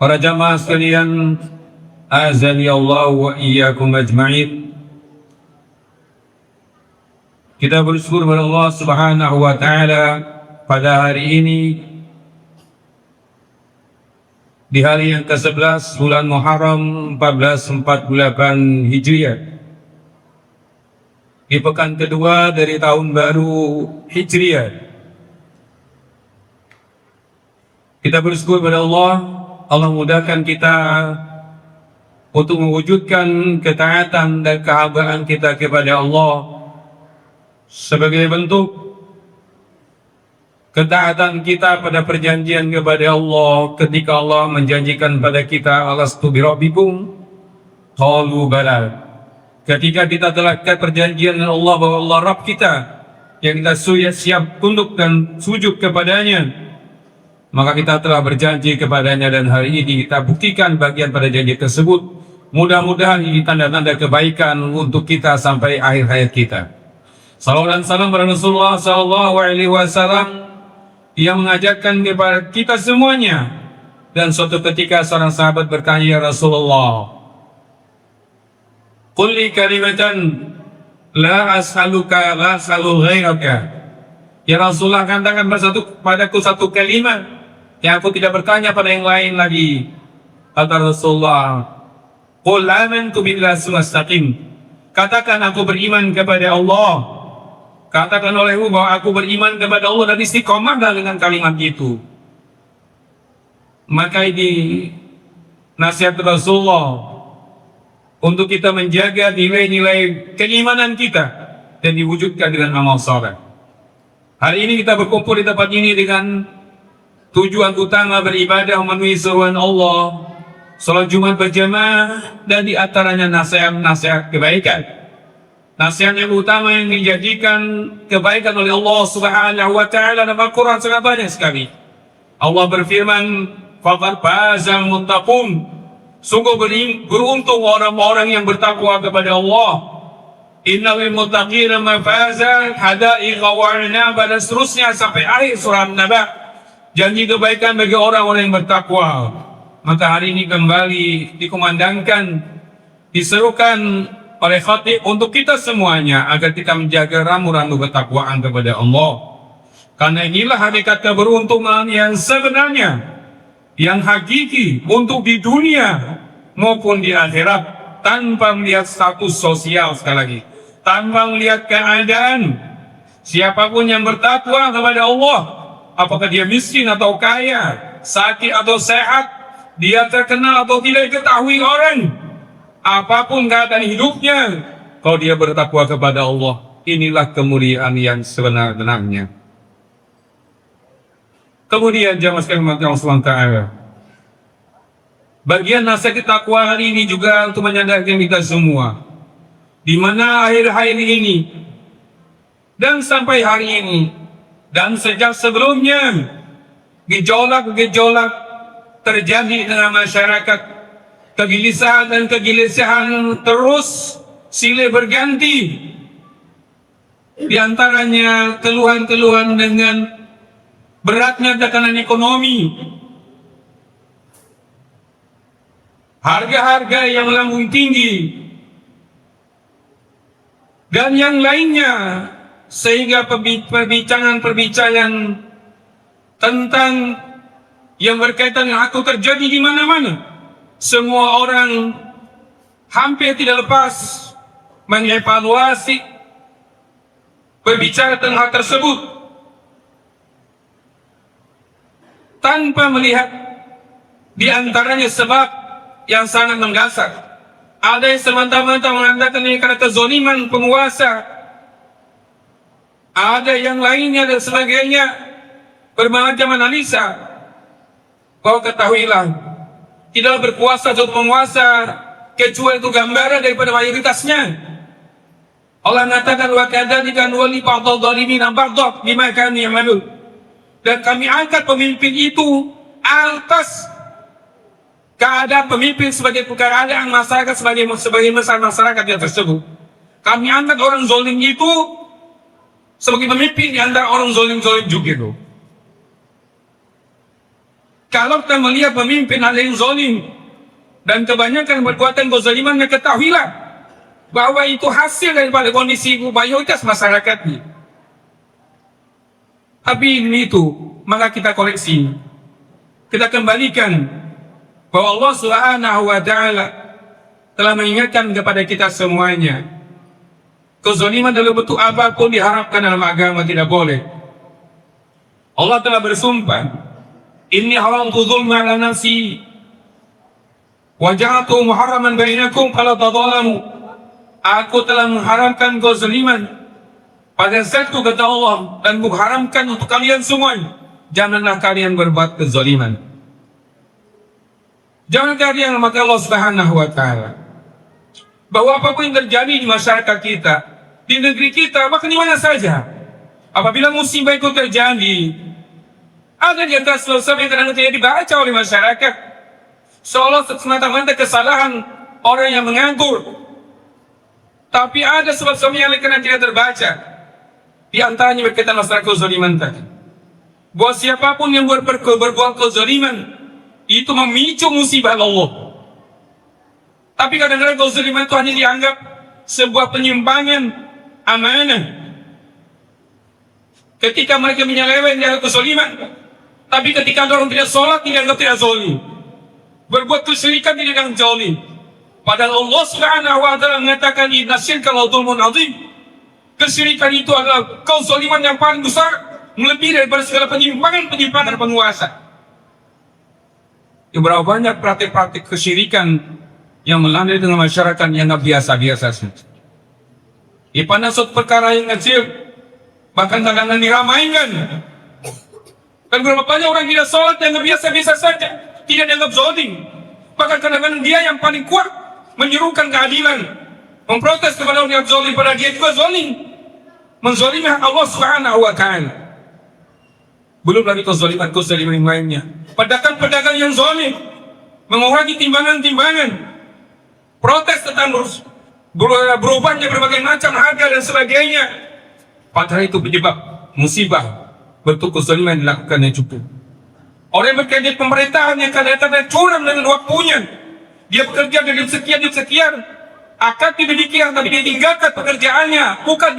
Para jamaah sekalian, azani Allah wa iyyakum ajma'in. Kita bersyukur kepada Allah Subhanahu wa taala pada hari ini, di hari yang ke-11 bulan Muharram 1448 Hijriah, di pekan kedua dari tahun baru Hijriah. Kita bersyukur kepada Allah mudahkan kita untuk mewujudkan ketaatan dan kehambaan kita kepada Allah sebagai bentuk ketaatan kita pada perjanjian kepada Allah ketika Allah menjanjikan pada kita alastu birabbikum qalu bala. Ketika kita telah perjanjian dengan Allah bahwa Allah Rabb kita yang kita siap tunduk dan sujud kepadanya, maka kita telah berjanji kepadanya, dan hari ini kita buktikan bagian pada janji tersebut. Mudah-mudahan ini tanda-tanda kebaikan untuk kita sampai akhir hayat kita. Salawat dan salam kepada Rasulullah SAW yang mengajarkan kepada kita semuanya. Dan suatu ketika seorang sahabat bertanya, "Ya Rasulullah, qul li kalimatan la as'aluka la as'alu ghairaka." Ya Rasulullah, katakan padaku satu kalimat yang aku tidak bertanya pada yang lain lagi. Kata Rasulullah, qul amantu billahi tsumastaqim. Katakan aku beriman kepada Allah. Katakan olehmu bahwa aku beriman kepada Allah, dan istiqomahlah dengan kalimat itu. Maka ini nasihat Rasulullah untuk kita menjaga nilai-nilai keimanan kita dan diwujudkan dengan amal saleh. Hari ini kita berkumpul di tempat ini dengan tujuan utama beribadah memenuhi seruan Allah, salat Jumat berjamaah, dan di antaranya nasihat kebaikan. Nasihat yang utama yang dijadikan kebaikan oleh Allah Subhanahu wa taala dalam Al-Qur'an sangat banyak sekali. Allah berfirman, "Faqad fazal muttaqun." Sungguh beruntung orang-orang yang bertakwa kepada Allah. Innal muttaqina mafaza hadaiqa wa anaba, dan seterusnya sampai akhir surah An-Naba. Janji kebaikan bagi orang-orang yang bertakwa. Maka hari ini kembali dikumandangkan, diserukan oleh khatib untuk kita semuanya agar kita menjaga ramu-ramu ketakwaan kepada Allah. Karena inilah hakikat keberuntungan yang sebenarnya, yang hakiki untuk di dunia maupun di akhirat, tanpa melihat status sosial. Sekali lagi, tanpa melihat keadaan. Siapapun yang bertakwa kepada Allah, apakah dia miskin atau kaya, sakit atau sehat, dia terkenal atau tidak diketahui orang, apapun keadaan hidupnya, kalau dia bertakwa kepada Allah, inilah kemuliaan yang sebenar-benarnya. Kemudian jamaah sekalian Allah SWT, bagian nasihat takwa hari ini juga untuk menyadarkan kita semua, di mana akhir-akhir ini dan sampai hari ini dan sejak sebelumnya, gejolak-gejolak terjadi dalam masyarakat. Kegelisahan dan kegelisahan terus silih berganti. Di antaranya keluhan-keluhan dengan beratnya tekanan ekonomi, harga-harga yang melambung tinggi, dan yang lainnya, sehingga perbincangan-perbincangan tentang yang berkaitan dengan aku terjadi di mana-mana. Semua orang hampir tidak lepas mengevaluasi, berbicara tentang hal tersebut tanpa melihat di antaranya sebab yang sangat mendasar. Ada yang semata-mata mengatakan ini karena kezaliman penguasa, ada yang lainnya dan sebagainya, bermacam analisa. Bahwa ketahuilah, tidak berkuasa suatu penguasa kecuali itu gambaran daripada mayoritasnya. Allah mengatakan, "Wa kadzalika nuwalli ba'dadh dhalimin ba'dadh bima kanu ya'malun." Dan kami angkat pemimpin itu atas keadaan pemimpin sebagai keadaan masyarakat, sebagai masyarakat yang tersebut. Kami angkat orang zalim itu sebagai pemimpin di antara orang zalim juga itu. Kalau kita melihat pemimpin ada yang zalim dan kebanyakan perbuatan kezalimannya, ketahuilah bahwa itu hasil daripada kondisi mayoritas masyarakatnya. Tapi ini itu, maka kita koreksi, kita kembalikan bahwa Allah Subhanahu wa Ta'ala telah mengingatkan kepada kita semuanya, kezaliman dalam bentuk apapun diharapkan dalam agama tidak boleh. Allah telah bersumpah, inni haramtu dzulma ala nafsi wa ja'altu muharraman bainakum fala tadzalamu. Aku telah mengharamkan kezaliman pada satu, kata Allah, dan mengharamkan untuk kalian semua, janganlah kalian berbuat kezaliman. Jangan kalian, maka Allah Subhanahu wa Ta'ala, bahwa apapun yang terjadi di masyarakat kita, di negeri kita, bahkan di mana saja, apabila musibah itu terjadi, ada di antara sebab yang kadang tidak dibaca oleh masyarakat, seolah semata-mata kesalahan orang yang menganggur. Tapi ada sebab-sebab yang kadang tidak terbaca. Di antaranya berkaitan masalah kezaliman tadi, bahwa siapapun yang berbuat kezaliman itu memicu musibah Allah. Tapi kadang-kadang kezaliman itu hanya dianggap sebuah penyimpangan amanah. Ketika mereka menyeleweng dari kezaliman, tapi ketika orang tidak sholat dianggap tidak zalim, berbuat kesyirikan tidak zalim. Padahal Allah Subhanahu wa Ta'ala mengatakan inna syirka la dzulmun adzim. Kesyirikan itu adalah kezaliman yang paling besar, melebihi daripada segala penyimpangan penguasa. Berapa banyak praktik-praktik kesyirikan yang melanda dengan masyarakat yang nggak biasa-biasa saja. Pada suatu perkara yang kecil, bahkan kadang-kadang diramaikan. Dan berapa banyak orang tidak sholat yang nggak biasa-biasa saja, tidak dianggap zalim. Bahkan kadang-kadang dia yang paling kuat menyerukan keadilan, memprotes kepada orang yang zalim, pada dia juga zalim, menzalimi Allah Subhanahu wa Ta'ala. Belum lagi kezaliman yang lainnya, pedagang-pedagang yang zalim, mengurangi timbangan-timbangan, protes tentang berubahnya berbagai macam harga dan sebagainya. Padahal itu penyebab musibah, bentuk kezaliman yang dilakukannya cukup. Orang yang bekerja di pemerintahan yang kadang-kadang curang dengan waktunya, dia bekerja dari sekian, akad tidak dikira, tapi dia tinggalkan pekerjaannya, bukan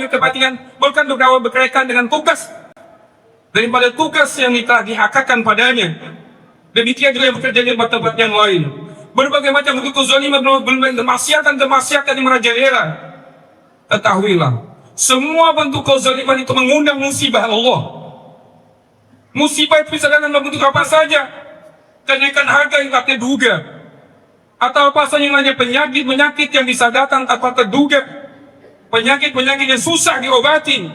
berkaitan dengan tugas, daripada tugas yang telah dihakatkan padanya. Demikian juga yang bekerja di tempat-tempat yang lain, berbagai macam bentuk kezaliman, kemaksiatan yang merajalela. Ketahuilah, semua bentuk kezaliman itu mengundang musibah Allah. Musibah itu bisa dalam bentuk apa saja, kenaikan harga yang tak terduga, atau apa saja yang hanya penyakit yang bisa datang tanpa terduga, penyakit yang susah diobati,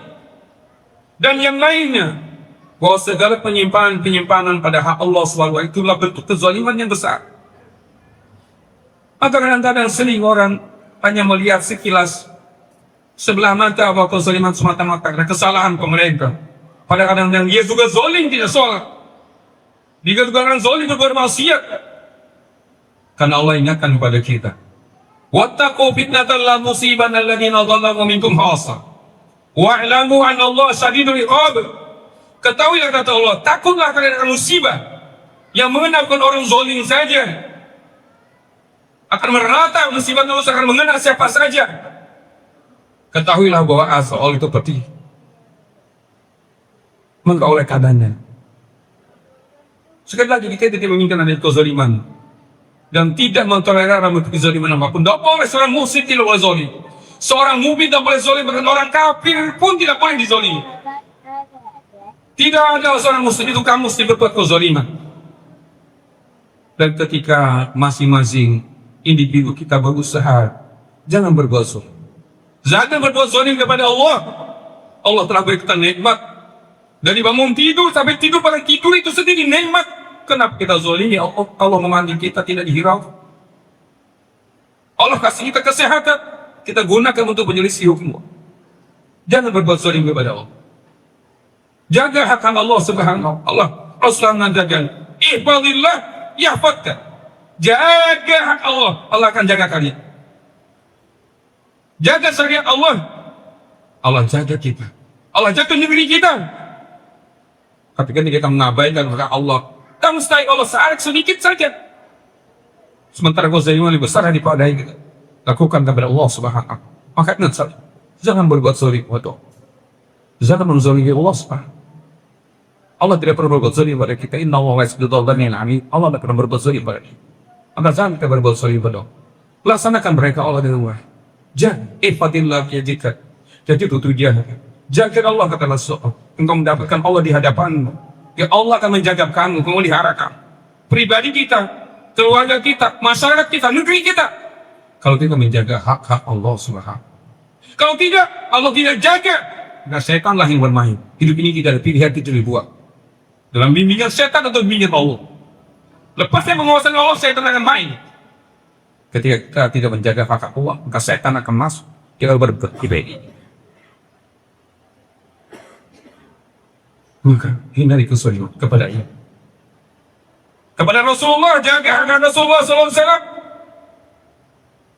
dan yang lainnya. Bahwa segala penyimpangan pada hak Allah SWT itulah bentuk kezaliman yang besar. Maka kadang-kadang sering orang hanya melihat sekilas sebelah mata bahwa kezaliman semata-mata ada kesalahan pemerintah. Pada kadang-kadang dia juga zalim tidak sholat, dia juga orang zalim berbuat maksiat. Karena Allah ingatkan kepada kita, wattaqu fitnatan la musibanna alladziina zalamu minkum khassa wa'lamu anna Allah syadidul iqab. Ketahuilah, kata Allah, takutlah kalian akan musibah yang mengenalkan orang zalim saja, akan merata musibah itu akan mengenal siapa saja. Ketahuilah bahwa asal itu pedih. Maka oleh kadarnya, sekali lagi kita tidak menginginkan ada kezaliman dan tidak mentolerir kezaliman apapun. Tidak boleh seorang muslim tidak boleh zalim, seorang mukmin tidak boleh zalim, bahkan orang kafir pun tidak boleh dizalimi. Tidak ada seorang muslim itu kamu mesti berbuat kezaliman. Dan ketika masing-masing individu kita berusaha, jangan berbuat zalim. Jangan berbuat zalim kepada Allah. Allah telah beri kita nikmat, dari bangun tidur sampai tidur, pada tidur itu sendiri nikmat. Kenapa kita zalimi? Allah memanggil kita tidak dihirau. Allah kasih kita kesehatan, kita gunakan untuk menyelisih hukum. Jangan berbuat zalim kepada Allah. Jaga hak Allah Subhanahu Allah. Rasulullah mengatakan, ihfazillah yahfazka. Jaga hak Allah, Allah akan jaga kalian. Jaga syariat Allah, Allah jaga kita. Allah jaga negeri kita. Tapi kan kita mengabaikan, maka Allah Kamu stay Allah sarik sedikit saja. Sementara kau zalim lebih besar daripada kita. Lakukan kepada Allah Subhanahu. Maka ingat saja, jangan berbuat zalim kepada Allah. Jangan menzalimi Allah Subhanahu. Allah tidak pernah berbuat zalim pada kita. Inna Allah yasbidu dzalimin amin. Allah tidak pernah berbuat zalim pada kita. Maka jangan kita berbuat zalim pada Allah. Laksanakan mereka Allah dengan baik. Jangan ifadillah yajidka. Jadi itu tujuan. Jaga Allah kata Rasul. Engkau mendapatkan Allah di hadapanmu. Ya Allah akan menjaga kamu, memelihara kamu. Pribadi kita, keluarga kita, masyarakat kita, negeri kita. Kalau kita menjaga hak-hak Allah Subhanahu. Kalau tidak, Allah tidak jaga. Nah, setanlah yang bermain. Hidup ini tidak ada pilihan, itu dibuat. Dalam bimbingan setan atau bimbingan Allah. Lepasnya menguasai Allah, setan akan main. Ketika kita tidak menjaga hak Allah, maka setan akan masuk. Kita berbuat ibadah. Maka hindari kesulitan kepada ia. Kepada Rasulullah, jaga harga Rasulullah SAW.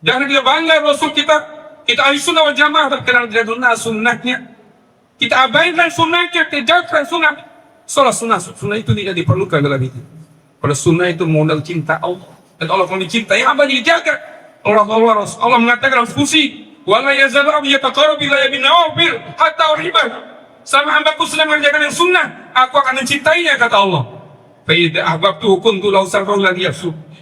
Jangan kita bangga Rasul kita. Kita ahli sunnah wal jamaah terkenal dengan sunnahnya. Kita abaikan sunnahnya, tegakkan sunnah. Soal sunnah itu tidak diperlukan dalam itu. Pada sunnah itu modal cinta Allah. Dan Allah kalau dicintai, apa dijaga? Allah mengatakan dalam kursi, wala yazalu abdi yataqarrabu ilayya bin nawafil hatta uhibbahu. Sama hambaku sedang mengerjakan yang sunnah, aku akan mencintainya, kata Allah. Fa idza ahbabtuhu kuntu lahu sam'ahu alladhi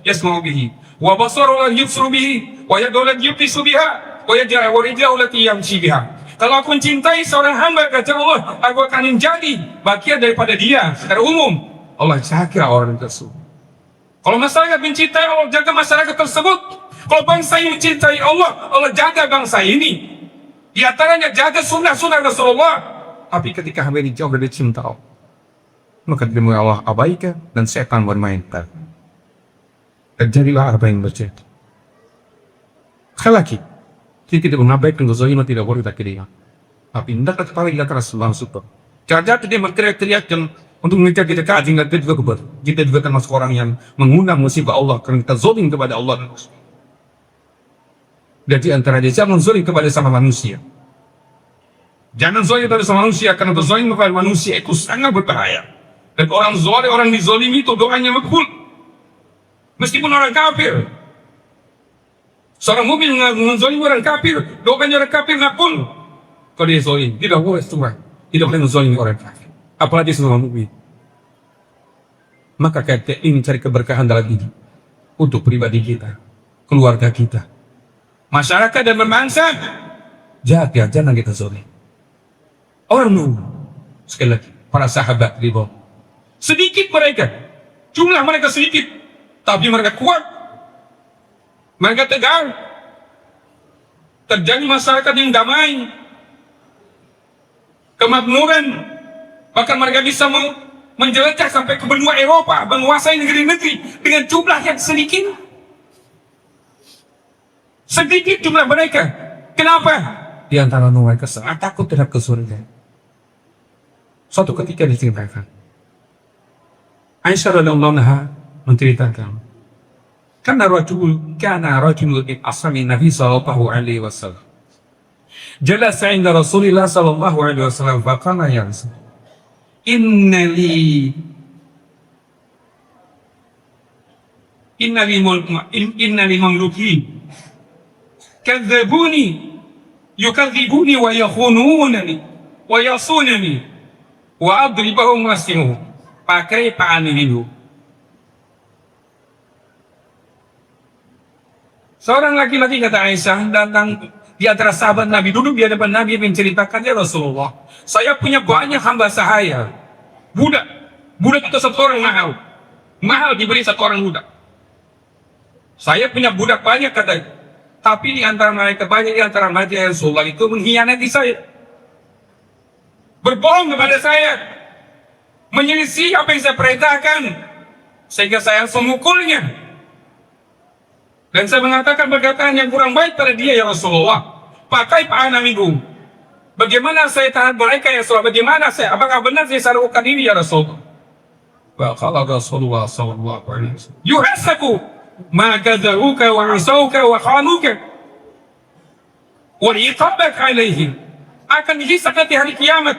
yasma'u bihi, wa basarahu alladhi yubsiru bihi, wa yadahu allati yubtisu biha, wa rijlahu allati yamshi biha. Kalau aku mencintai seorang hamba, kata Allah, aku akan menjadi bagian daripada dia secara umum. Allah jaga orang tersebut. Kalau masyarakat mencintai Allah, jaga masyarakat tersebut. Kalau bangsa ini mencintai Allah, Allah jaga bangsa ini. Di antaranya jaga sunnah-sunnah Rasulullah. Tapi ketika hamba ini jauh dari cinta Allah, maka demi Allah abaikan dan setan bermain. Terjadilah apa yang terjadi. Sekali lagi, kita tidak mengabaikan kezaliman, tidak boleh tak kira. Tapi hendaklah kepala kita keras langsung. Jangan dia berteriak-teriak dan untuk mengejar kita kaji, kita juga termasuk orang yang mengundang musibah Allah karena kita zalim kepada Allah. Dan di antara dia jangan zalim kepada sama manusia. Jangan zalim kepada sama manusia, karena zalim kepada manusia itu sangat berbahaya. Dan orang zalim, orang dizalimi itu doanya makbul. Meskipun orang kafir. Seorang mukmin menzalimi orang kafir, doanya orang kafir makbul. Kalau dia zalim, tidak boleh Tuhan. Tidak boleh menzalimi orang kafir. Apalagi seorang mukmin. Maka kita ingin cari keberkahan dalam hidup untuk pribadi kita, keluarga kita, masyarakat dan berbangsa. Jaga, jangan kita zalim. Orang sekali lagi, para sahabat di bawah. Sedikit mereka, jumlah mereka sedikit, tapi mereka kuat. Mereka tegar. Terjadi masyarakat yang damai, kemakmuran. Bahkan mereka bisa menjelajah sampai ke benua Eropa, menguasai negeri-negeri dengan jumlah yang sedikit. Sedikit jumlah mereka. Kenapa? Di antara mereka sangat takut terhadap kesulitan. Suatu ketika diceritakan, Aisyah radhiyallahu anha menceritakan, kana rajul min ashabi Nabi sallallahu alaihi wasallam jalasa 'inda Rasulillah sallallahu alaihi wasallam faqala ya Rasul inna li mamlukin kadzabuni yukadzibuni wa yakhununani wa yasunani wa adribahum wasimu pakai paan ini. Seorang laki-laki, kata Aisyah, datang di antara sahabat Nabi, duduk di hadapan Nabi, menceritakan, ya Rasulullah, saya punya banyak hamba sahaya, budak itu satu orang mahal diberi satu orang budak. Saya punya budak banyak, kata, tapi di antara mereka banyak, di antara mereka ya Rasulullah itu mengkhianati saya, berbohong kepada saya, menyelisih apa yang saya perintahkan, sehingga saya harus memukulnya. Dan saya mengatakan perkataan yang kurang baik pada dia, ya Rasulullah. Pakai pa'ana minggu. Bagaimana saya tahan mereka, ya Rasulullah? Bagaimana saya? Apakah benar saya lakukan ini, ya Rasulullah? Kalau Rasulullah sallallahu alaihi wasallam, yuhasaku ma kadzaruka wa asauka wa khanuka wa iqabak alaihim. Akan dihisab nanti hari kiamat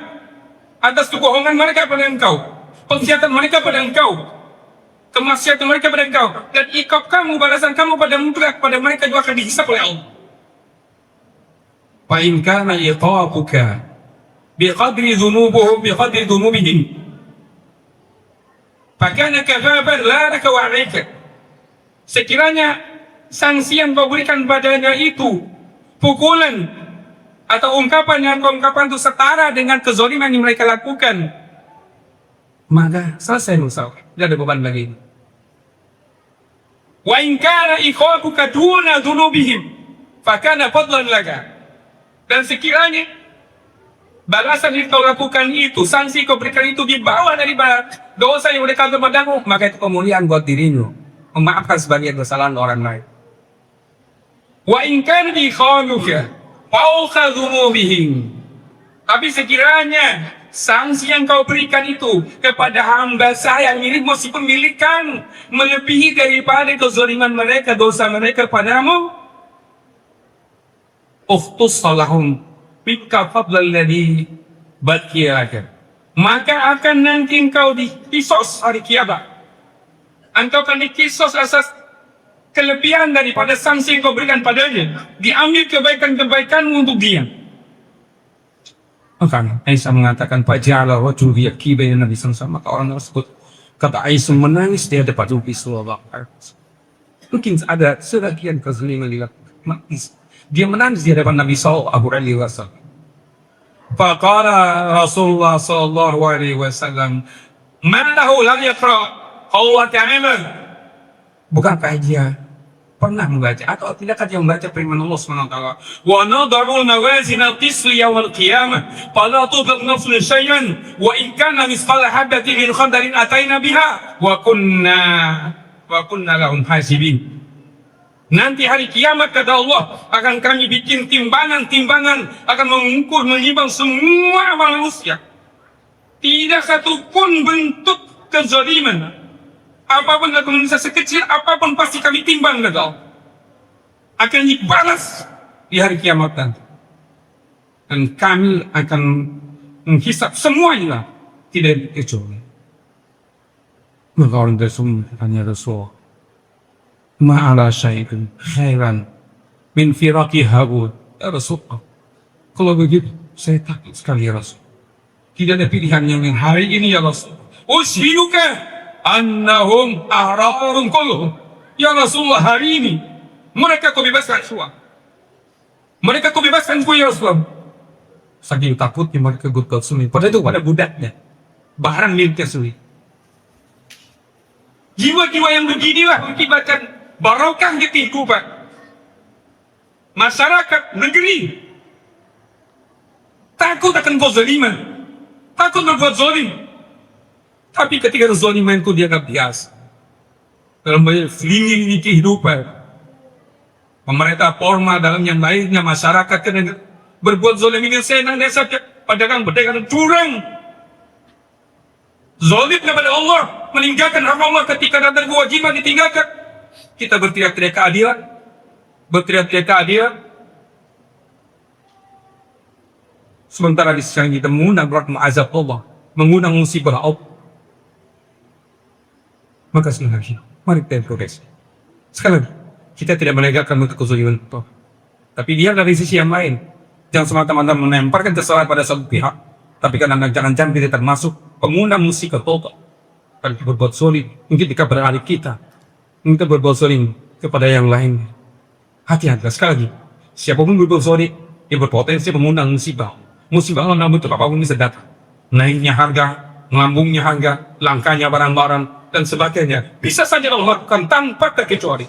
atas kebohongan mereka pada engkau, pengkhianatan mereka pada engkau, kemaksiatan mereka pada engkau, dan ikab kamu, balasan kamu pada mereka juga akan dihisab oleh Allah. Wa in kana iqabuka biqadri dhunubihim fakana kadzaban la laka wa 'alaika. Sekiranya sanksi yang kau berikan padanya itu pukulan atau ungkapan yang kau ungkapan itu setara dengan kezaliman yang mereka lakukan, maka selesai masalah, tidak ada beban lagi. Wa in kana iqabuka duna dhunubihim fakana fadlan laka. Dan sekiranya balasan yang kau lakukan itu, sanksi kau berikan itu di bawah daripada dosa yang mereka kepadamu, maka itu kemuliaan buat dirimu, memaafkan sebagian kesalahan orang lain. Wa in kana ikhanuka fawqa dhunubihim. Tapi sekiranya sanksi yang kau berikan itu kepada hamba saya mirip meskipun milikan melebihi daripada kezaliman mereka, dosa mereka padamu, ukhtus lahum bika fadlal ladhi baqiya, maka akan nanti engkau dikisos hari kiamat. Engkau akan dikisos atas kelebihan daripada sanksi yang kau berikan padanya, diambil kebaikan-kebaikanmu untuk dia. Maka Aisyah mengatakan, Pak Ja'ala wajhu yakiba ya Nabi SAW. Maka orang tersebut kata Aisyah menangis di hadapan Nabi SAW. Mungkin ada sebagian kezaliman dilakukan, dia menangis di hadapan Nabi SAW. Faqala Rasulullah sallallahu alaihi wasallam, "Man lahu lam yaqra Allah Ta'ala?" Bukankah dia pernah membaca atau tidakkah dia membaca firman Allah Subhanahu wa taala, "Wa nad'u al-mawazin al-qist yawm al-qiyamah fala tudlam nafsun shay'an wa in kana mithqala habatin min khardalin atayna biha wa kunna lahum hasibin." Nanti hari kiamat kata Allah akan kami bikin timbangan akan mengukur, menimbang semua manusia. Tidak satu pun bentuk kezaliman, apapun yang bisa sekecil apapun pasti kami timbang kata Allah, akan dibalas di hari kiamat nanti. Dan kami akan menghisap semuanya, tidak kecuali. Maka orang tersebut hanya Rasul, ma'ala syai'in khairan min firaqi Harun. Ya Rasulullah, kalau begitu saya takut sekali ya Rasul. Tidak ada pilihan yang lain hari ini ya Rasul. Ushiduka annahum ahrarun kulluhum. Ya Rasulullah, hari ini mereka kau bebaskan semua. Mereka kau bebaskan ku ya Rasulullah. Saking takutnya mereka gugat sulit. Padahal itu pada budaknya, barang miliknya sulit. Jiwa-jiwa yang beginilah mengakibatkan barokah di kehidupan masyarakat negeri. Takut akan kezaliman, takut berbuat zalim. Tapi ketika kezaliman itu dianggap biasa dalam banyak lini kehidupan, pemerintah formal dalam yang lainnya, masyarakat kena berbuat zalim ini senang desa pedagang curang, zalim kepada Allah, meninggalkan hak Allah ketika datang kewajiban ditinggalkan. Kita berteriak-teriak keadilan, sementara di sekarang kita mengundang rahmat azab Allah, mengundang musibah Allah. Maka sekali lagi, mari kita progres. Sekali lagi, kita tidak menegakkan untuk kezaliman Allah, tapi dia dari sisi yang lain. Jangan semata-mata menemparkan kesalahan pada satu pihak, tapi karena jangan-jangan kita termasuk pengundang musibah Allah. Kalau kita berbuat zalim, mungkin kita beralih kita berbuat zalim kepada yang lain. Hati-hati sekali lagi. Siapapun berbuat zalim, dia berpotensi mengundang musibah. Musibah Allah namun apapun bisa datang. Naiknya harga, melambungnya harga, langkanya barang-barang dan sebagainya. Bisa saja Allah lakukan tanpa terkecuali.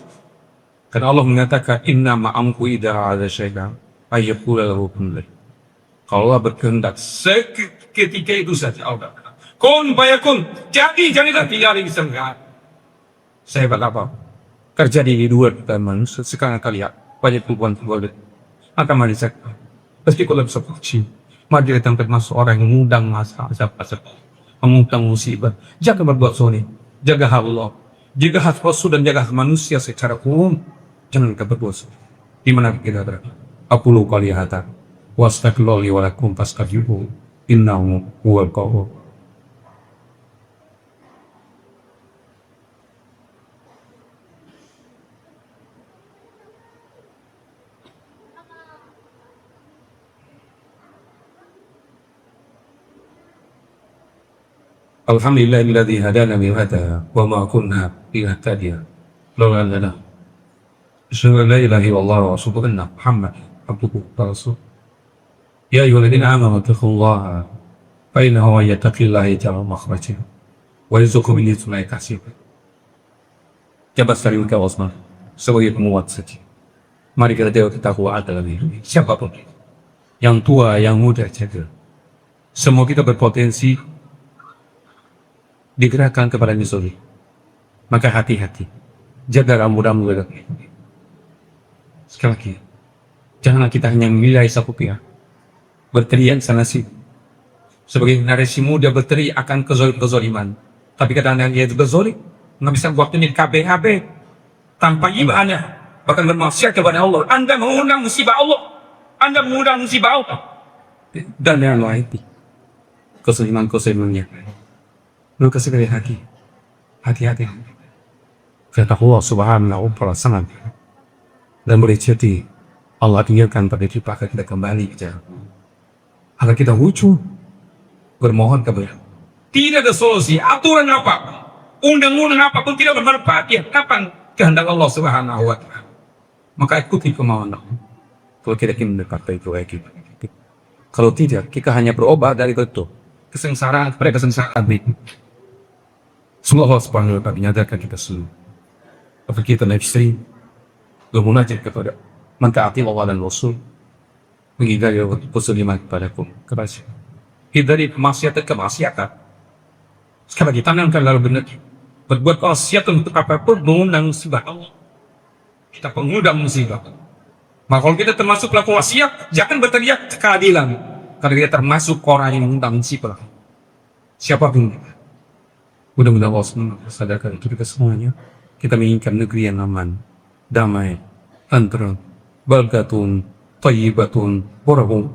Karena Allah mengatakan, Inna ma'amku idha ada syaitan ayyakula lahu kun. Kalau Allah berkehendak seketika itu saja Allah. Kun bayakun, jadi tidak bisa mengatakan. Saya berapa kerja di luar teman sekarang kali ya banyak perempuan akan melihat pasti kalau bisa kecil mari datang termasuk orang yang mengundang masa mengundang musibah. Jaga berbuat zalim, jaga hak Allah, jaga hak Rasul dan jaga hak manusia secara umum. Jangan berbuat zalim. Di mana kita berada? Aqulu qali hadza wa astaghfirullahi wa lakum fastaghfiruhu innahu huwal ghafur. Alhamdulillahilladzi hadana lihada wa ma kunna linahtadiya laula an hadana. Asyhadu an la ilaha illallah wa asyhadu anna Muhammadan abduhu wa rasuluh. Ya ayyuhalladzina amanu taqullaha fa innahu may yattaqillaha yaj'al makhraja wa yarzuqhu min haythu la yahtasib. Jabat dari engkau Osman sebagai penguat saja. Mari kita takwa dalam hidup. Siapapun, yang tua, yang muda, jaga. Semua kita berpotensi digerakkan kepada nizoli. Maka hati-hati, jaga rambu-rambu. Sekali lagi, janganlah kita hanya menilai satu pihak, berteriak sana sih. Sebagai generasi muda berteriak akan kezoliman, tapi kadang-kadang dia juga zolim, nggak bisa buat ini KB tanpa ibadah. Bahkan bermaksiat kepada Allah. Anda mengundang musibah Allah. Anda mengundang musibah Allah. Dan yang lain. Keseliman-keselimannya. Lu kesekali hati. Hati-hati. Kata Allah subhanahu wa ta'ala. Dan boleh jadi Allah tinggalkan pada kita akan kita kembali ke jalan. Agar kita wujud bermohon kepada. Tidak ada solusi. Aturan apa? Undang-undang apapun tidak bermanfaat. Ya, kapan kehendak Allah subhanahu wa ta'ala? Maka ikuti kemauan Allah. Kalau kita ingin mendekat itu lagi. Kalau tidak, kita hanya berobat dari itu. Kesengsaraan, pada kesengsaraan itu. Semoga Allah subhanahu wa ta'ala menyadarkan kita semua. Apakah kita nafsi, bermunajat kepada mentaati Allah dan Rasul, menghindari kesuliman kepadaku. Hindari kemaksiatan kemaksiatan. Sekali lagi, tanamkan lalu benar. Berbuat maksiat untuk apapun, mengundang musibah Allah. Kita pengundang musibah. Maka kalau kita termasuk pelaku maksiat, jangan berteriak keadilan. Karena kita termasuk orang yang mengundang musibah. Siapapun. Mudah-mudahan Allah sadarkan itu kita semuanya. Kita menginginkan negeri yang aman, damai, tentram, balgatun, thayyibatun, warahum.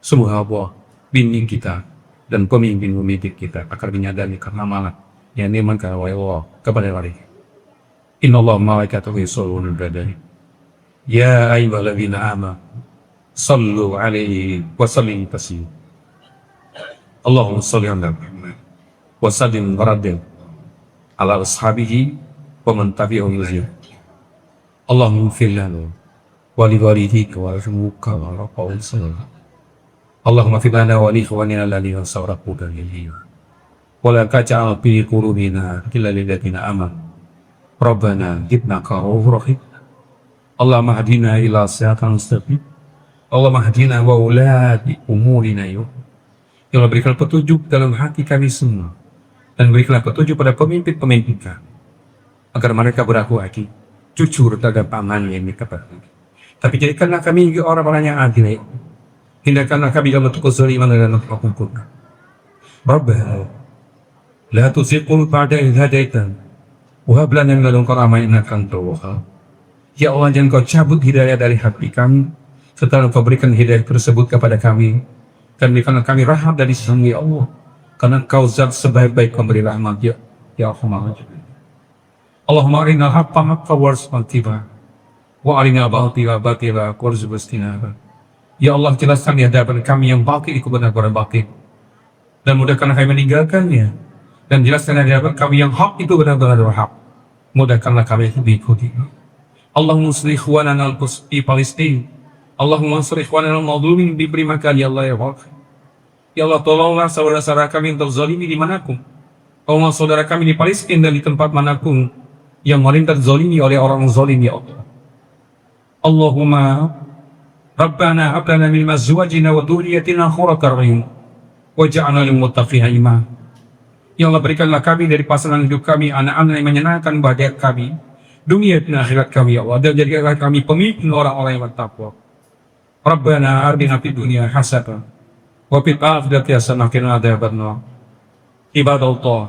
Semoga Allah bimbing kita dan pemimpin-pemimpin kita akan menyadari karena malah yang diamankan oleh Allah kepada mereka. Inna Allah malaikatahu yusholluna 'alan nabi. Ya ayyuhalladzina amanu sallu 'alaihi wa sallimu taslima. Allahumma shalli 'ala Muhammad wa sallim wa raddim 'ala ashabihi wa man tabi'ahum bi ihsan. Allahumma ighfir lana wa li walidayka wa arhamhuma wa raqahum salam. Allahumma ighfir lana wa li ikhwanina alladhina sabaquna bil iman. Wa la taj'al fi qulubina ghillan lil ladzina amanu. Rabbana innaka ghafurur rahim. Allahumma hadina ila siratal mustaqim. Allahumma hadina wa ulati umurina ya. Ya Allah, berikan petunjuk dalam hati kami semua dan berikanlah petunjuk pada pemimpin-pemimpin kami agar mereka berlaku adil, jujur terhadap amanah yang mereka berikan. Tapi jadikanlah kami orang-orang yang adil. Hindarkanlah kami dalam bentuk kezaliman dan hukum. Rabbana la tuzigh qulubana ba'da idh hadaytana wahab lana min ladunka rahmatan innaka antal wahhab. Ya Allah, jangan kau cabut hidayah dari hati kami, serta kau berikan hidayah tersebut kepada kami, dan berikanlah kami rahmat dari sisi Allah, karena kau zat sebaik-baik pemberi rahmat. Ya Allah, Allahumma arina al-haqqa haqqa warzuqna ittiba'ah wa arina al-batila batila warzuqna ijtinabah. Ya Allah, jelaskan di hadapan kami yang batil itu benar-benar batil, dan mudahkanlah kami meninggalkannya, dan jelaskan di hadapan kami yang hak itu benar-benar hak, mudahkanlah kami mengikuti. Allahumma ansurna ikhwanana al-fi Palestin. Allahumma ansurna ikhwanana al-madlumin diberi makan ya Allah ya Allah. Ya Allah, tolonglah saudara-saudara kami yang terzalimi dimanapun. Tolonglah saudara kami di Palestina dan di tempat manapun yang merintah terzalimi oleh orang zalim ya Allah. Allahumma Rabbana hab lana min azwajina wa dhurriyyatina qurrata a'yun waj'alna lil muttaqina imama. Ya Allah, berikanlah kami dari pasangan hidup kami anak-anak yang menyenangkan bahagia kami dunia dan akhirat kami ya Allah, dan jadikanlah kami pemimpin orang-orang yang bertakwa. Rabbana atina fid dunya hasanah wa fil akhirati hasanah wa qina adzabannar. Ibadallah,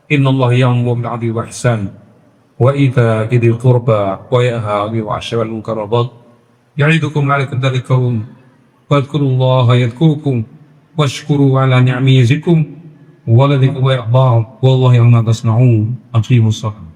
innallaha ya'muru bil 'adli wal ihsan wa ita'i dzil qurba wa yanha 'anil fahsya'i wal munkari wal baghi ya'idukum la'allakum tadhakkarun. Wadhkurullaha yadhkurkum washkuru 'ala ni'amihi yazidkum wa la dzikrullahi akbar wallahu ya'lamu ma tasna'un. Aqimus shalah.